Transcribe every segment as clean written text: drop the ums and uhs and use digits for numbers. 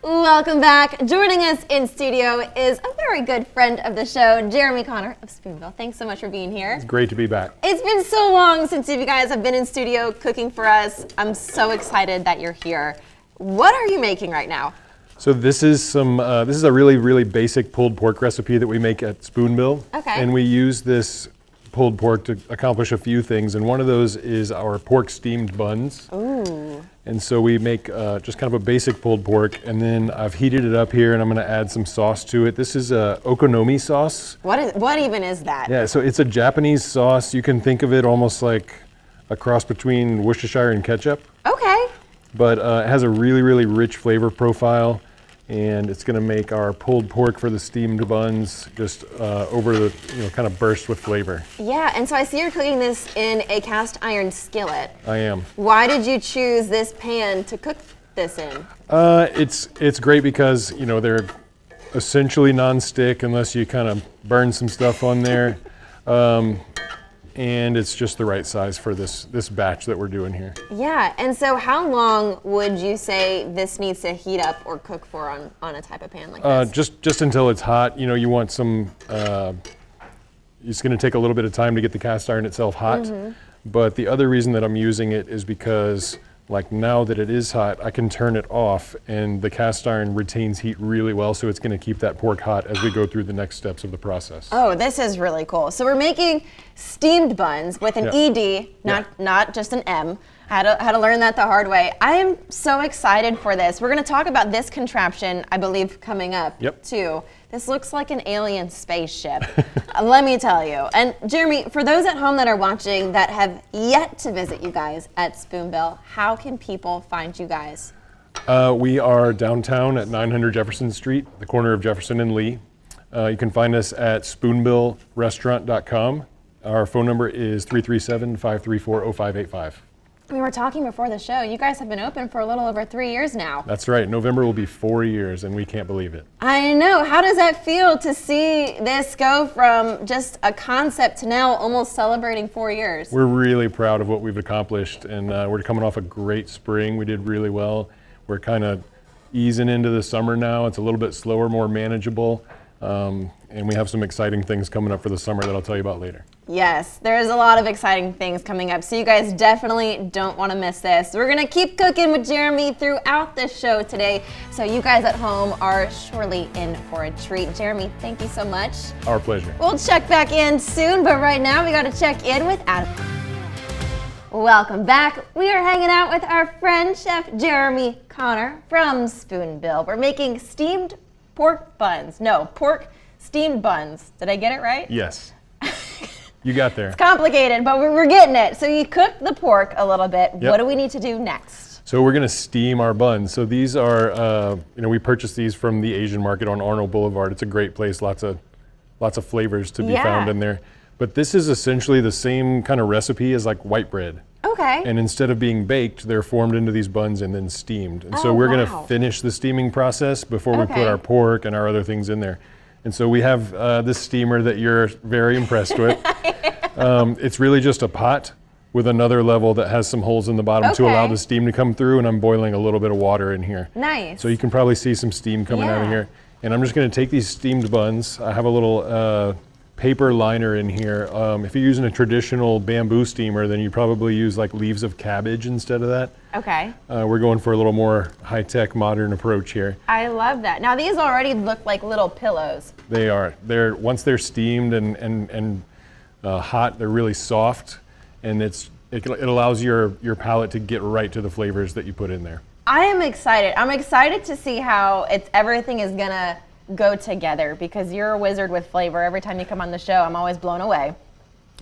Welcome back. Joining us in studio is a very good friend of the show, Jeremy Connor of Spoonbill. Thanks so much for being here. It's great to be back. It's been so long since you guys have been in studio cooking for us. I'm so excited that you're here. What are you making right now? So this is a really basic pulled pork recipe that we make at Spoonbill. Okay. And we use this pulled pork to accomplish a few things, and one of those is our pork steamed buns. Ooh. And so we make just kind of a basic pulled pork, and then I've heated it up here, and I'm going to add some sauce to it. This is a okonomi sauce. What even is that? Yeah, so it's a Japanese sauce. You can think of it almost like a cross between Worcestershire and ketchup. Okay. But it has a really rich flavor profile, and it's going to make our pulled pork for the steamed buns just over the, kind of burst with flavor. Yeah, and so I see you're cooking this in a cast iron skillet. I am. Why did you choose this pan to cook this in? It's great because, they're essentially non-stick unless you kind of burn some stuff on there. And it's just the right size for this batch that we're doing here. Yeah, and so how long would you say this needs to heat up or cook for on a type of pan like this? Just until it's hot. You want some, it's gonna take a little bit of time to get the cast iron itself hot. Mm-hmm. But the other reason that I'm using it is because now that it is hot, I can turn it off and the cast iron retains heat really well, so it's gonna keep that pork hot as we go through the next steps of the process. Oh, this is really cool. So we're making steamed buns with an ED, not just an M. Had to learn that the hard way. I am so excited for this. We're gonna talk about this contraption, I believe, coming up too. This looks like an alien spaceship, let me tell you. And Jeremy, for those at home that are watching that have yet to visit you guys at Spoonbill, how can people find you guys? We are downtown at 900 Jefferson Street, the corner of Jefferson and Lee. You can find us at spoonbillrestaurant.com. Our phone number is 337-534-0585. We were talking before the show. You guys have been open for a little over 3 years now. That's right. November will be 4 years, and we can't believe it. I know. How does that feel to see this go from just a concept to now almost celebrating 4 years? We're really proud of what we've accomplished, and we're coming off a great spring. We did really well. We're kind of easing into the summer now. It's a little bit slower, more manageable, and we have some exciting things coming up for the summer that I'll tell you about later. Yes, there's a lot of exciting things coming up, so you guys definitely don't want to miss this. We're going to keep cooking with Jeremy throughout the show today, so you guys at home are surely in for a treat. Jeremy, thank you so much. Our pleasure. We'll check back in soon, but right now we got to check in with Adam. Welcome back. We are hanging out with our friend, Chef Jeremy Connor from Spoonbill. We're making steamed pork buns. No, pork steamed buns. Did I get it right? Yes. You got there. It's complicated, but we're getting it. So you cooked the pork a little bit. Yep. What do we need to do next? So we're gonna steam our buns. So these are, we purchased these from the Asian market on Arnold Boulevard. It's a great place, lots of flavors to be found in there. But this is essentially the same kind of recipe as like white bread. Okay. And instead of being baked, they're formed into these buns and then steamed. And so we're gonna finish the steaming process before we put our pork and our other things in there. And so we have this steamer that you're very impressed with. It's really just a pot with another level that has some holes in the bottom to allow the steam to come through, and I'm boiling a little bit of water in here. Nice. So you can probably see some steam coming out of here. And I'm just gonna take these steamed buns. I have a little paper liner in here. If you're using a traditional bamboo steamer, then you probably use like leaves of cabbage instead of that. Okay. We're going for a little more high-tech, modern approach here. I love that. Now these already look like little pillows. They are. Once they're steamed and hot, they're really soft, and it allows your palate to get right to the flavors that you put in there. I am excited. I'm excited to see how everything is gonna go together, because you're a wizard with flavor. Every time you come on the show, I'm always blown away.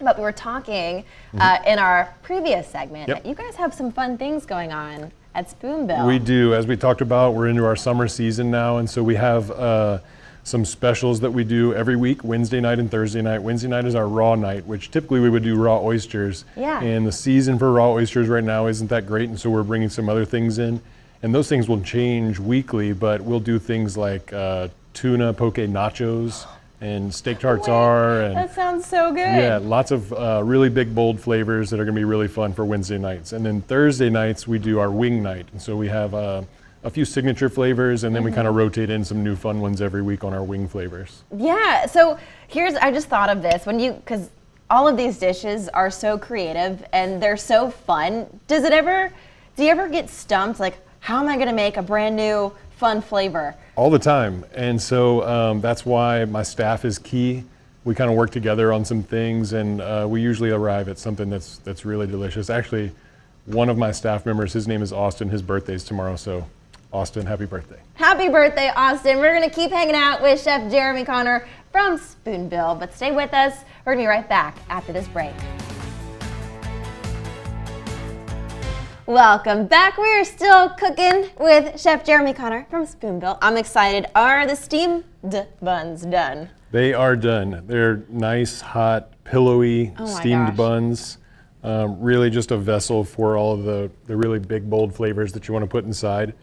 But we were talking in our previous segment that you guys have some fun things going on at Spoonbill. We do. As we talked about, we're into our summer season now, and so we have some specials that we do every week, Wednesday night and Thursday night. Wednesday night is our raw night, which typically we would do raw oysters. Yeah. And the season for raw oysters right now isn't that great, and so we're bringing some other things in. And those things will change weekly, but we'll do things like tuna poke nachos and steak tartare. And that sounds so good. Yeah, lots of really big, bold flavors that are going to be really fun for Wednesday nights. And then Thursday nights, we do our wing night. And so we have a few signature flavors, and then we kind of rotate in some new fun ones every week on our wing flavors. Yeah, so I just thought of this, because all of these dishes are so creative and they're so fun. Do you ever get stumped, like, how am I gonna make a brand new fun flavor? All the time, and so that's why my staff is key. We kind of work together on some things, and we usually arrive at something that's really delicious. Actually, one of my staff members, his name is Austin, his birthday's tomorrow, so Austin, happy birthday. Happy birthday, Austin. We're gonna keep hanging out with Chef Jeremy Connor from Spoonbill, but stay with us. We're gonna be right back after this break. Welcome back. We're still cooking with Chef Jeremy Connor from Spoonbill. I'm excited. Are the steamed buns done? They are done. They're nice, hot, pillowy, steamed buns. Really just a vessel for all of the really big, bold flavors that you want to put inside.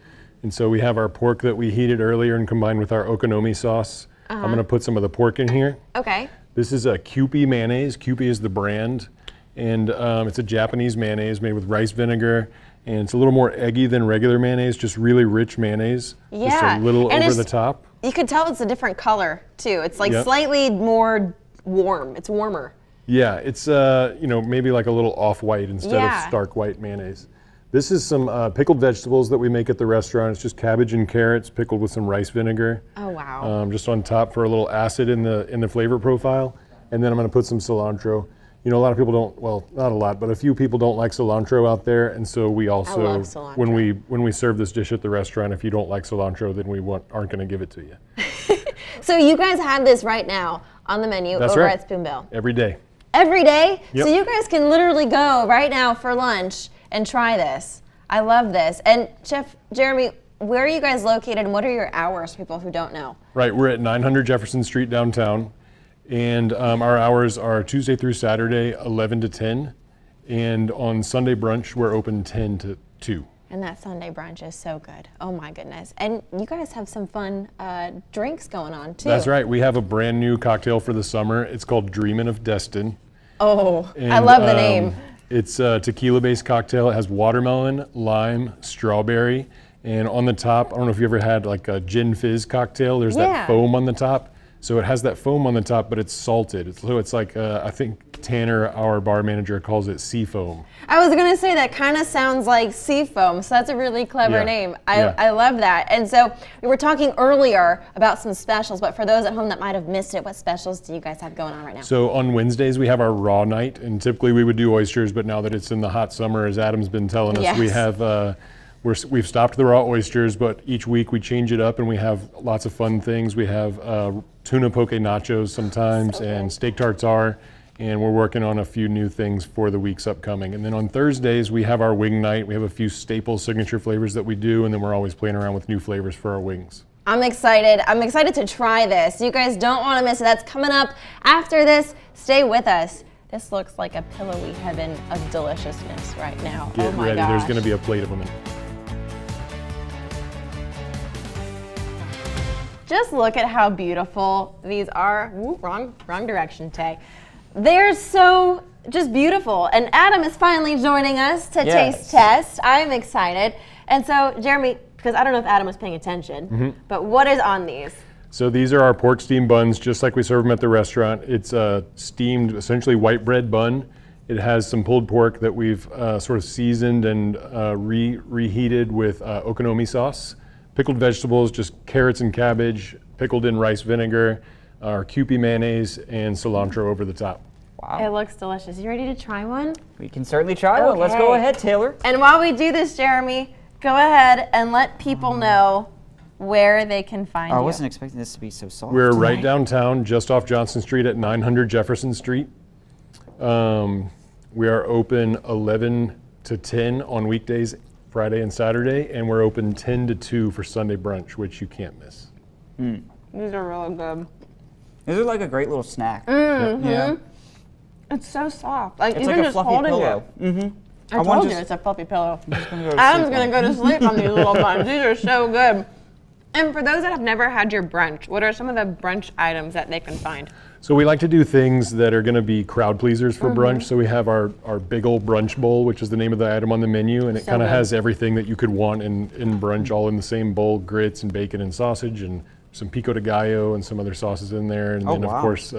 And so we have our pork that we heated earlier and combined with our okonomi sauce. I'm going to put some of the pork in here. Okay. This is a Cupid Mayonnaise. Cupid is the brand. And it's a Japanese mayonnaise made with rice vinegar. And it's a little more eggy than regular mayonnaise, just really rich mayonnaise. Yeah. Just a little over the top. You could tell it's a different color, too. It's like slightly more warm. It's warmer. Yeah, it's maybe like a little off-white instead of stark white mayonnaise. This is some pickled vegetables that we make at the restaurant. It's just cabbage and carrots pickled with some rice vinegar. Oh wow! Just on top for a little acid in the flavor profile. And then I'm going to put some cilantro. You know, a lot of people don't. Well, not a lot, but a few people don't like cilantro out there, and so we also, I love cilantro. when we serve this dish at the restaurant, if you don't like cilantro, then we aren't going to give it to you. So you guys have this right now on the menu That's over right. at Spoonbill. Every day. Every day? Yep. So you guys can literally go right now for lunch and try this. I love this. And Chef Jeremy, where are you guys located and what are your hours for people who don't know? Right, we're at 900 Jefferson Street downtown. And our hours are Tuesday through Saturday, 11 to 10. And on Sunday brunch, we're open 10 to 2. And that Sunday brunch is so good. Oh my goodness. And you guys have some fun drinks going on too. That's right. We have a brand new cocktail for the summer. It's called Dreamin' of Destin. Oh, And, I love the name. It's a tequila-based cocktail. It has watermelon, lime, strawberry. And on the top, I don't know if you ever had like a gin fizz cocktail. There's that foam on the top. So it has that foam on the top, but it's salted. So it's like, I think Tanner, our bar manager, calls it sea foam. I was gonna say that kind of sounds like sea foam, so that's a really clever name. I love that. And so we were talking earlier about some specials, but for those at home that might have missed it, what specials do you guys have going on right now? So on Wednesdays, we have our raw night, and typically we would do oysters, but now that it's in the hot summer, as Adam's been telling us, we have we've stopped the raw oysters, but each week we change it up and we have lots of fun things. We have tuna poke nachos sometimes and steak tartare, and we're working on a few new things for the weeks upcoming. And then on Thursdays, we have our wing night. We have a few staple signature flavors that we do, and then we're always playing around with new flavors for our wings. I'm excited. I'm excited to try this. You guys don't want to miss it. That's coming up after this. Stay with us. This looks like a pillowy heaven of deliciousness right now. Get ready. Gosh. There's going to be a plate of them. Just look at how beautiful these are. Ooh, wrong direction, Tay. They're so just beautiful. And Adam is finally joining us to taste test. I'm excited. And so, Jeremy, because I don't know if Adam was paying attention, but what is on these? So these are our pork steamed buns, just like we serve them at the restaurant. It's a steamed, essentially white bread bun. It has some pulled pork that we've sort of seasoned and reheated with okonomi sauce. Pickled vegetables, just carrots and cabbage, pickled in rice vinegar, our Cupid mayonnaise, and cilantro over the top. Wow. It looks delicious. You ready to try one? We can certainly try one. Let's go ahead, Taylor. And while we do this, Jeremy, go ahead and let people know where they can find you. I wasn't expecting this to be so soft. We're right downtown, just off Johnson Street at 900 Jefferson Street. We are open 11 to 10 on weekdays, Friday and Saturday, and we're open 10 to 2 for Sunday brunch, which you can't miss. These are really good. These are like a great little snack. Yeah. It's so soft. Like It's even like a just fluffy holding pillow. it. I told you it's a fluffy pillow. Adam's gonna go to sleep on these little buns. These are so good. And for those that have never had your brunch, what are some of the brunch items that they can find? So we like to do things that are going to be crowd pleasers for brunch. So we have our big old Brunch Bowl, which is the name of the item on the menu, and it kind of has everything that you could want in brunch all in the same bowl: grits and bacon and sausage, and some pico de gallo and some other sauces in there, and then of course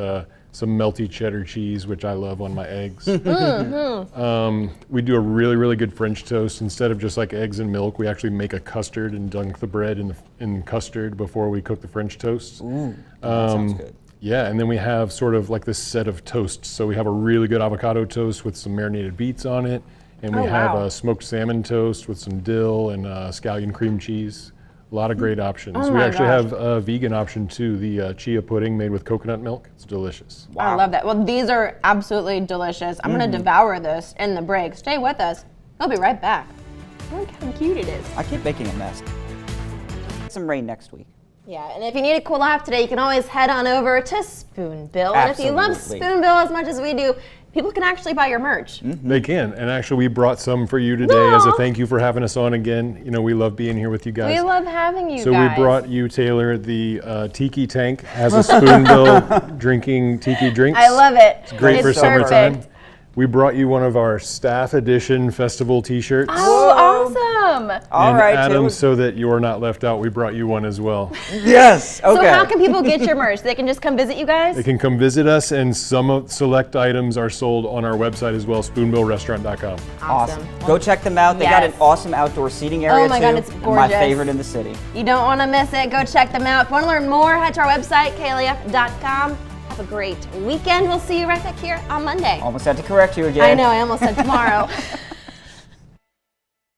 some melty cheddar cheese, which I love on my eggs. We do a really good French toast. Instead of just like eggs and milk, we actually make a custard and dunk the bread in custard before we cook the French toast. Ooh, that sounds good. Yeah, and then we have sort of like this set of toasts. So we have a really good avocado toast with some marinated beets on it, and we have a smoked salmon toast with some dill and scallion cream cheese. A lot of great options. We actually have a vegan option too, the chia pudding made with coconut milk. It's delicious. Wow. I love that. Well, these are absolutely delicious. I'm going to devour this in the break. Stay with us. I'll be right back. Look how cute it is. I keep making a mess. Some rain next week. Yeah, and if you need a cool laugh today, you can always head on over to Spoonbill. And if you love Spoonbill as much as we do, people can actually buy your merch. They can, and actually we brought some for you today as a thank you for having us on again. You know, we love being here with you guys. We love having you guys. So we brought you, Taylor, the Tiki Tank has a Spoonbill drinking tiki drinks. I love it. It's great for summertime. We brought you one of our staff edition festival t-shirts. Oh, awesome. All right, Adam, so that you're not left out, we brought you one as well. Yes, okay. So how can people get your merch? They can just come visit you guys? They can come visit us, and some select items are sold on our website as well, spoonbillrestaurant.com. Awesome. Go check them out. They got an awesome outdoor seating area Oh my God, it's gorgeous. My favorite in the city. You don't want to miss it. Go check them out. If you want to learn more, head to our website, klaf.com. Have a great weekend. We'll see you right back here on Monday. Almost had to correct you again. I know, I almost said tomorrow.